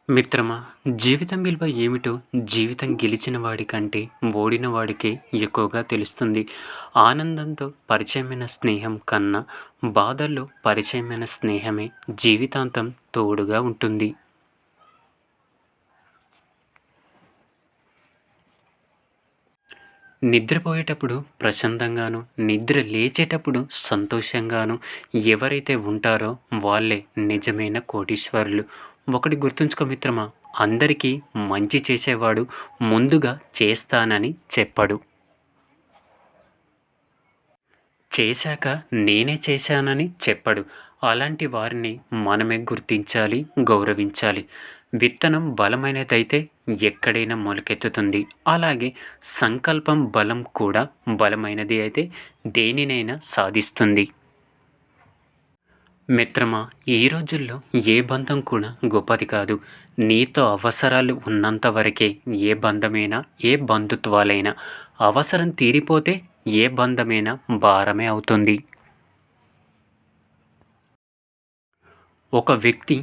మిత్రమా, జీవితం విలువ ఏమిటో జీవితం గెలిచిన వాడికంటే ఓడిన వాడికే ఎక్కువగా తెలుస్తుంది. ఆనందంతో పరిచయమైన స్నేహం కన్నా బాధల్లో పరిచయమైన స్నేహమే జీవితాంతం తోడుగా ఉంటుంది. నిద్రపోయేటప్పుడు ప్రశాంతంగాను, నిద్ర లేచేటప్పుడు సంతోషంగాను ఎవరైతే ఉంటారో వాళ్ళే నిజమైన కోటీశ్వరులు. ఒకటి గుర్తుంచుకో మిత్రమా, అందరికీ మంచి చేసేవాడు ముందుగా చేస్తానని చెప్పడు. చేశాక నేనే చేశానని చెప్పడు. అలాంటి వారిని మనమే గుర్తించాలి, గౌరవించాలి. విత్తనం బలమైనదైతే ఎక్కడైనా మొలకెత్తుతుంది. అలాగే సంకల్పం బలం కూడా బలమైనది అయితే దేనినైనా సాధిస్తుంది. మిత్రమా, ఈ రోజుల్లో ఏ బంధం కూడా గొప్పది కాదు. నీతో అవసరాలు ఉన్నంత వరకే ఏ బంధమైనా, ఏ బంధుత్వాలైనా. అవసరం తీరిపోతే ఏ బంధమైనా భారమే అవుతుంది. ఒక వ్యక్తి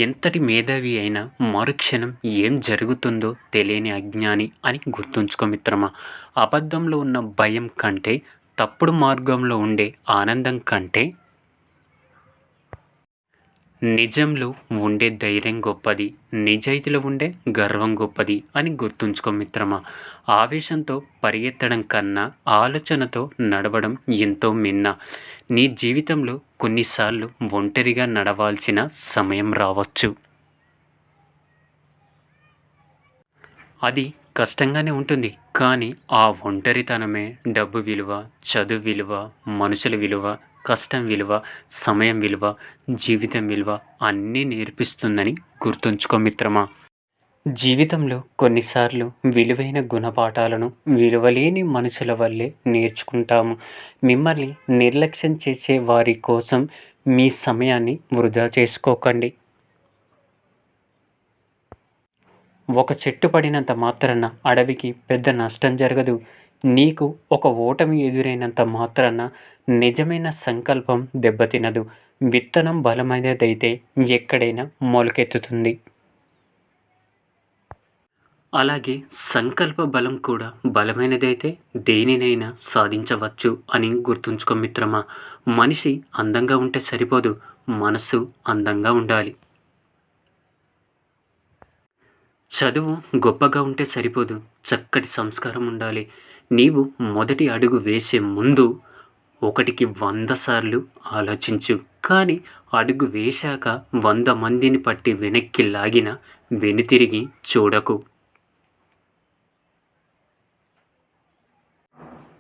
ఎంతటి మేధావి అయినా మరుక్షణం ఏం జరుగుతుందో తెలియని అజ్ఞాని అని గుర్తుంచుకో మిత్రమా. అబద్ధంలో ఉన్న భయం కంటే, తప్పుడు మార్గంలో ఉండే ఆనందం కంటే నిజంలో ఉండే ధైర్యం గొప్పది. నిజాయితీలో ఉండే గర్వం గొప్పది అని గుర్తుంచుకో మిత్రమా. ఆవేశంతో పరిగెత్తడం కన్నా ఆలోచనతో నడవడం ఎంతో మిన్న. నీ జీవితంలో కొన్నిసార్లు ఒంటరిగా నడవాల్సిన సమయం రావచ్చు. అది కష్టంగానే ఉంటుంది. కానీ ఆ ఒంటరితనమే డబ్బు విలువ, చదువు విలువ, మనుషుల విలువ, కష్టం విలువ, సమయం విలువ, జీవితం విలువ అన్నీ నేర్పిస్తుందని గుర్తుంచుకో మిత్రమా. జీవితంలో కొన్నిసార్లు విలువైన గుణపాఠాలను విలువలేని మనుషుల వల్లే నేర్చుకుంటాము. మిమ్మల్ని నిర్లక్ష్యం చేసే వారి కోసం మీ సమయాన్ని వృధా చేసుకోకండి. ఒక చెట్టు పడినంత మాత్రాన అడవికి పెద్ద నష్టం జరగదు. నీకు ఒక ఓటమి ఎదురైనంత మాత్రాన నిజమైన సంకల్పం దెబ్బతినదు. విత్తనం బలమైనదైతే ఎక్కడైనా మొలకెత్తుతుంది. అలాగే సంకల్ప బలం కూడా బలమైనదైతే దేనినైనా సాధించవచ్చు అని గుర్తుంచుకో మిత్రమా. మనిషి అందంగా ఉంటే సరిపోదు, మనసు అందంగా ఉండాలి. చదువు గొప్పగా ఉంటే సరిపోదు, చక్కటి సంస్కారం ఉండాలి. నీవు మొదటి అడుగు వేసే ముందు ఒకటికి 100 సార్లు ఆలోచించు. కానీ అడుగు వేశాక 100 మందిని పట్టి వెనక్కి లాగిన వెనుతిరిగి చూడకు.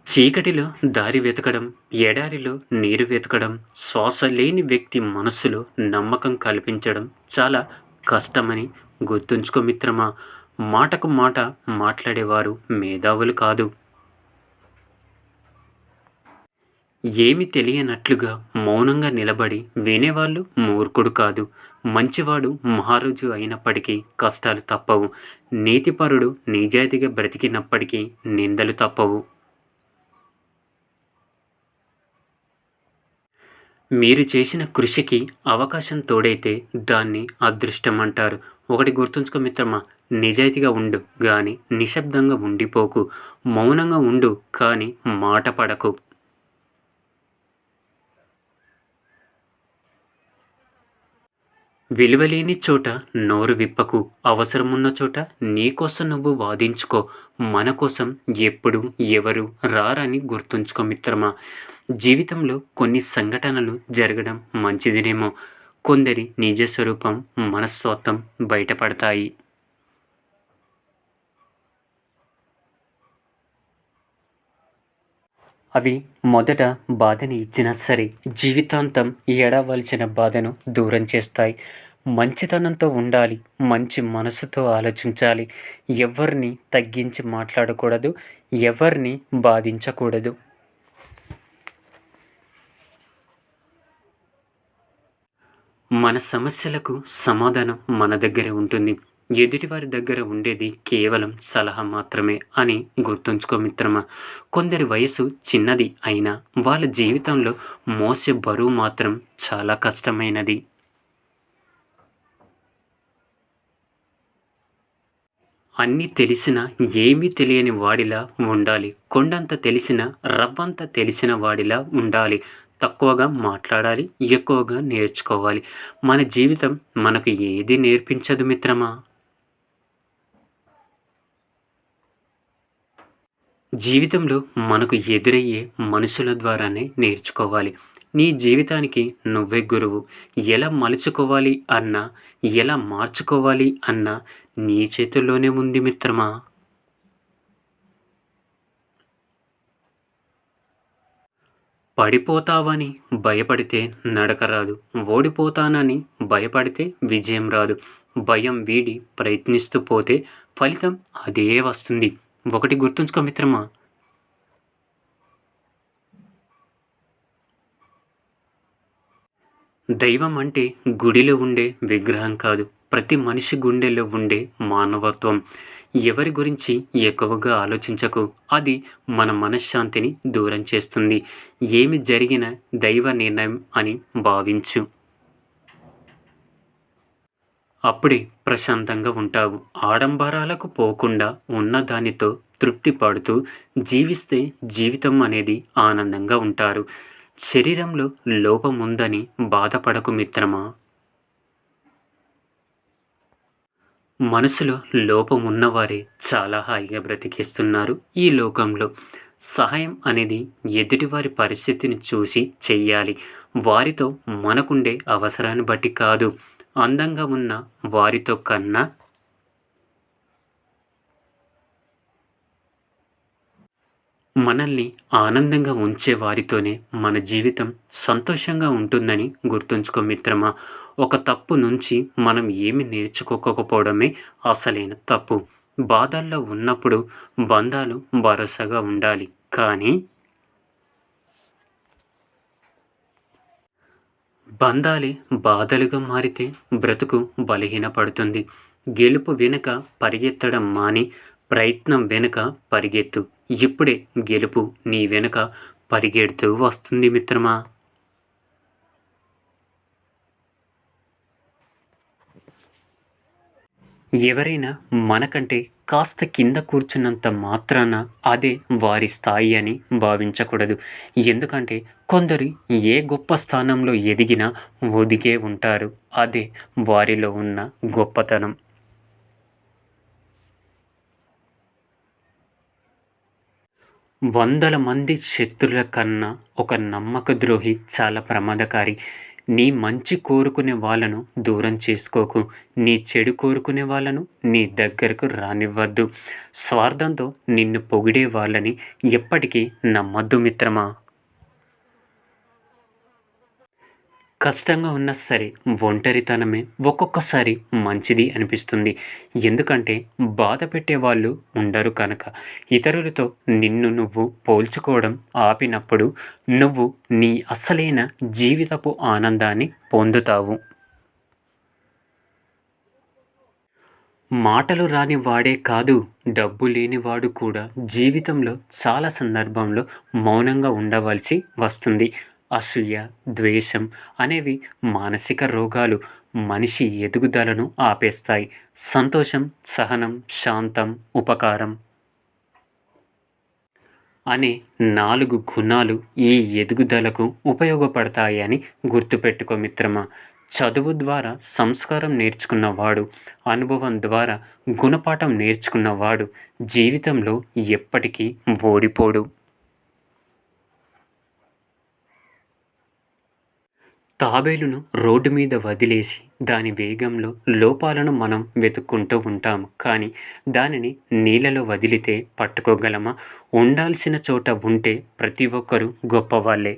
చీకటిలో దారి వెతకడం, ఎడారిలో నీరు వెతకడం, శ్వాస లేని వ్యక్తి మనస్సులో నమ్మకం కల్పించడం చాలా కష్టమని గుర్తుంచుకో మిత్రమా. మాటకు మాట మాట్లాడేవారు మేధావులు కాదు. ఏమి తెలియనట్లుగా మౌనంగా నిలబడి వినేవాళ్ళు మూర్ఖుడు కాదు. మంచివాడు మహారాజు అయినప్పటికీ కష్టాలు తప్పవు. నీతిపరుడు నిజాయితీగా బ్రతికినప్పటికీ నిందలు తప్పవు. మీరు చేసిన కృషికి అవకాశం తోడైతే దాన్ని అదృష్టం అంటారు. ఒకటి గుర్తుంచుకో మిత్రమా, నిజాయితీగా ఉండు గాని నిశ్శబ్దంగా ఉండిపోకు. మౌనంగా ఉండు కానీ మాట పడకు. విలువలేని చోట నోరు విప్పకు. అవసరమున్న చోట నీకోసం నువ్వు వాదించుకో. మన కోసం ఎప్పుడు ఎవరు రారని గుర్తుంచుకో మిత్రమా. జీవితంలో కొన్ని సంఘటనలు జరగడం మంచిదినేమో. కొందరి నిజ స్వరూపం, మనస్తత్వం బయటపడతాయి. అవి మొదట బాధని ఇచ్చినా సరే జీవితాంతం ఏడవలసిన బాధను దూరం చేస్తాయి. మంచితనంతో ఉండాలి. మంచి మనసుతో ఆలోచించాలి. ఎవరిని తగ్గించి మాట్లాడకూడదు. ఎవరిని బాధించకూడదు. మన సమస్యలకు సమాధానం మన దగ్గరే ఉంటుంది. ఎదుటివారి దగ్గర ఉండేది కేవలం సలహా మాత్రమే అని గుర్తుంచుకో మిత్రమా. కొందరి వయసు చిన్నది అయినా వాళ్ళ జీవితంలో మోసే బరువు మాత్రం చాలా కష్టమైనది. అన్నీ తెలిసినా ఏమీ తెలియని వాడిలా ఉండాలి. కొండంత తెలిసినా రవ్వంత తెలిసిన వాడిలా ఉండాలి. తక్కువగా మాట్లాడాలి. ఎక్కువగా నేర్చుకోవాలి. మన జీవితం మనకు ఏది నేర్పించదు మిత్రమా. జీవితంలో మనకు ఎదురయ్యే మనుషుల ద్వారానే నేర్చుకోవాలి. నీ జీవితానికి నువ్వే గురువు. ఎలా మలుచుకోవాలి అన్నా, ఎలా మార్చుకోవాలి అన్నా నీ చేతుల్లోనే ఉంది మిత్రమా. పడిపోతావని భయపడితే నడక రాదు. ఓడిపోతానని భయపడితే విజయం రాదు. భయం వీడి ప్రయత్నిస్తూ పోతే ఫలితం అదే వస్తుంది. ఒకటి గుర్తుంచుకో మిత్రమా. దైవం అంటే గుడిలో ఉండే విగ్రహం కాదు. ప్రతి మనిషి గుండెల్లో ఉండే మానవత్వం. ఎవరి గురించి ఎక్కువగా ఆలోచించకు. అది మన మనశ్శాంతిని దూరం చేస్తుంది. ఏమి జరిగినా దైవ నిర్ణయం అని భావించు. అప్పుడే ప్రశాంతంగా ఉంటావు. ఆడంబరాలకు పోకుండా ఉన్నదానితో తృప్తి పడుతూ జీవిస్తే జీవితం అనేది ఆనందంగా ఉంటారు. శరీరంలో లోపముందని బాధపడకు మిత్రమా. మనసులో లోపమున్నవారే చాలా హాయిగా బ్రతికేస్తున్నారు ఈ లోకంలో. సహాయం అనేది ఎదుటివారి పరిస్థితిని చూసి చెయ్యాలి. వారితో మనకుండే అవసరాన్ని బట్టి కాదు. అందంగా ఉన్న వారితో కన్నా మనల్ని ఆనందంగా ఉంచే వారితోనే మన జీవితం సంతోషంగా ఉంటుందని గుర్తుంచుకో మిత్రమా. ఒక తప్పు నుంచి మనం ఏమి నేర్చుకోకపోవడమే అసలైన తప్పు. బాధల్లో ఉన్నప్పుడు బంధాలు భరోసాగా ఉండాలి. కానీ బంధాలే బాధలుగా మారితే బ్రతుకు బలహీనపడుతుంది. గెలుపు వెనుక పరిగెత్తడం మాని ప్రయత్నం వెనుక పరిగెత్తు. ఇప్పుడే గెలుపు నీ వెనుక పరిగెడుతూ వస్తుంది మిత్రమా. ఎవరైనా మనకంటే కాస్త కింద కూర్చున్నంత మాత్రాన అదే వారి స్థాయి అని భావించకూడదు. ఎందుకంటే కొందరు ఏ గొప్ప స్థానంలో ఎదిగినా ఒదిగే ఉంటారు. అదే వారిలో ఉన్న గొప్పతనం. వందల మంది శత్రుల కన్నా ఒక నమ్మక ద్రోహి చాలా ప్రమాదకారి. నీ మంచి కోరుకునే వాళ్ళను దూరం చేసుకోకు. నీ చెడు కోరుకునే వాళ్ళను నీ దగ్గరకు రానివ్వద్దు. స్వార్థంతో నిన్ను పొగిడే వాళ్ళని ఎప్పటికీ నమ్మద్దు మిత్రమా. కష్టంగా ఉన్నా సరే ఒంటరితనమే ఒక్కొక్కసారి మంచిది అనిపిస్తుంది. ఎందుకంటే బాధ పెట్టేవాళ్ళు ఉండరు కనుక. ఇతరులతో నిన్ను నువ్వు పోల్చుకోవడం ఆపినప్పుడు నువ్వు నీ అసలైన జీవితపు ఆనందాన్ని పొందుతావు. మాటలు రాని వాడే కాదు, డబ్బు లేనివాడు కూడా జీవితంలో చాలా సందర్భంలో మౌనంగా ఉండవలసి వస్తుంది. అసూయ, ద్వేషం అనేవి మానసిక రోగాలు. మనిషి ఎదుగుదలను ఆపేస్తాయి. సంతోషం, సహనం, శాంతం, ఉపకారం అనే 4 గుణాలు ఈ ఎదుగుదలకు ఉపయోగపడతాయని గుర్తుపెట్టుకో మిత్రమా. చదువు ద్వారా సంస్కారం నేర్చుకున్నవాడు, అనుభవం ద్వారా గుణపాఠం నేర్చుకున్నవాడు జీవితంలో ఎప్పటికీ ఓడిపోడు. తాబేలును రోడ్డు మీద వదిలేసి దాని వేగంలో లోపాలను మనం వెతుక్కుంటూ ఉంటాం. కానీ దానిని నీళ్ళలో వదిలితే పట్టుకోగలమా? ఉండాల్సిన చోట ఉంటే ప్రతి ఒక్కరూ గొప్పవాళ్ళే.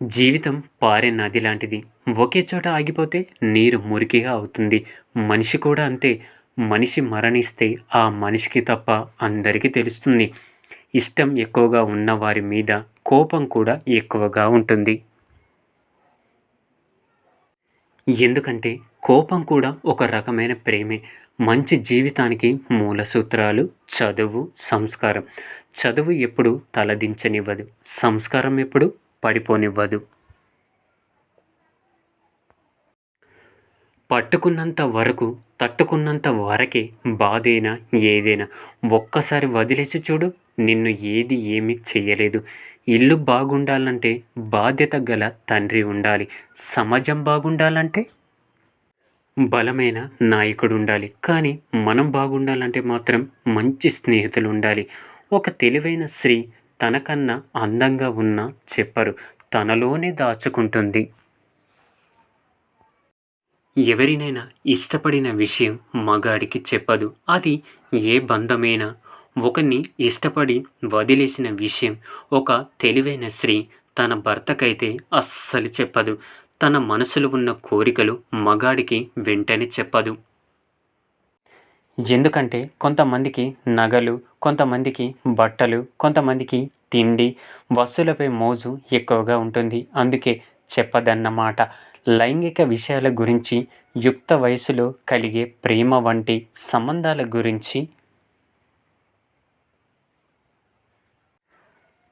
జీవితం పారే నది లాంటిది. ఒకే చోట ఆగిపోతే నీరు మురికిగా అవుతుంది. మనిషి కూడా అంతే. మనిషి మరణిస్తే ఆ మనిషికి తప్ప అందరికీ తెలుస్తుంది. ఇష్టం ఎక్కువగా ఉన్న వారి మీద కోపం కూడా ఎక్కువగా ఉంటుంది. ఎందుకంటే కోపం కూడా ఒక రకమైన ప్రేమే. మంచి జీవితానికి మూల సూత్రాలు చదువు, సంస్కారం. చదువు ఎప్పుడు తలదించనివ్వదు. సంస్కారం ఎప్పుడు పడిపోనివ్వదు. పట్టుకున్నంత వరకు, తట్టుకున్నంత వరకే బాధైనా, ఏదైనా. ఒక్కసారి వదిలేసి చూడు, నిన్ను ఏది ఏమీ చెయ్యలేదు. ఇల్లు బాగుండాలంటే బాధ్యత గల తండ్రి ఉండాలి. సమాజం బాగుండాలంటే బలమైన నాయకుడుండాలి. కానీ మనం బాగుండాలంటే మాత్రం మంచి స్నేహితులుండాలి. ఒక తెలివైన స్త్రీ తనకన్నా అందంగా ఉన్నా చెప్పరు. తనలోనే దాచుకుంటుంది. ఎవరినైనా ఇష్టపడిన విషయం మగాడికి చెప్పదు. అది ఏ బంధమైనా. ఒకరిని ఇష్టపడి వదిలేసిన విషయం ఒక తెలివైన స్త్రీ తన భర్తకైతే అస్సలు చెప్పదు. తన మనసులో ఉన్న కోరికలు మగాడికి వెంటనే చెప్పదు. ఎందుకంటే కొంతమందికి నగలు, కొంతమందికి బట్టలు, కొంతమందికి తిండి, వస్తువులపై మోజు ఎక్కువగా ఉంటుంది. అందుకే చెప్పదన్నమాట. లైంగిక విషయాల గురించి, యుక్త వయసులో కలిగే ప్రేమ వంటి సంబంధాల గురించి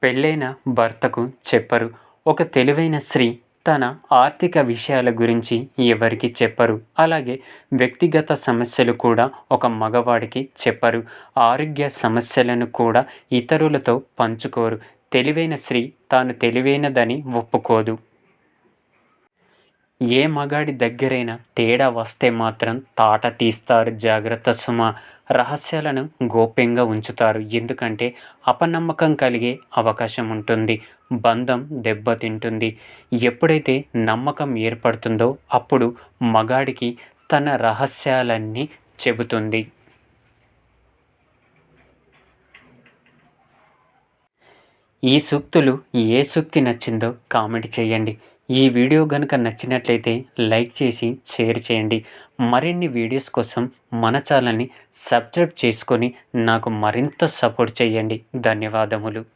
పెళ్ళైన భర్తకు చెప్పరు. ఒక తెలివైన స్త్రీ తన ఆర్థిక విషయాల గురించి ఎవరికీ చెప్పరు. అలాగే వ్యక్తిగత సమస్యలు కూడా ఒక మగవాడికి చెప్పరు. ఆరోగ్య సమస్యలను కూడా ఇతరులతో పంచుకోరు. తెలివైన స్త్రీ తాను తెలివైనదని ఒప్పుకోదు. ఏ మగాడి దగ్గరైనా తేడా వస్తే మాత్రం తాట తీస్తారు. జాగ్రత్త సుమ. రహస్యాలను గోప్యంగా ఉంచుతారు. ఎందుకంటే అపనమ్మకం కలిగే అవకాశం ఉంటుంది. బంధం దెబ్బతింటుంది. ఎప్పుడైతే నమ్మకం ఏర్పడుతుందో అప్పుడు మగాడికి తన రహస్యాలన్నీ చెబుతుంది. ఈ సూక్తులు ఏ సూక్తి నచ్చిందో కామెంట్ చేయండి. ఈ వీడియో గనుక నచ్చినట్లయితే లైక్ చేసి షేర్ చేయండి. మరిన్ని వీడియోస్ కోసం మన ఛానల్ని సబ్స్క్రైబ్ చేసుకొని నాకు మరింత సపోర్ట్ చేయండి. ధన్యవాదములు.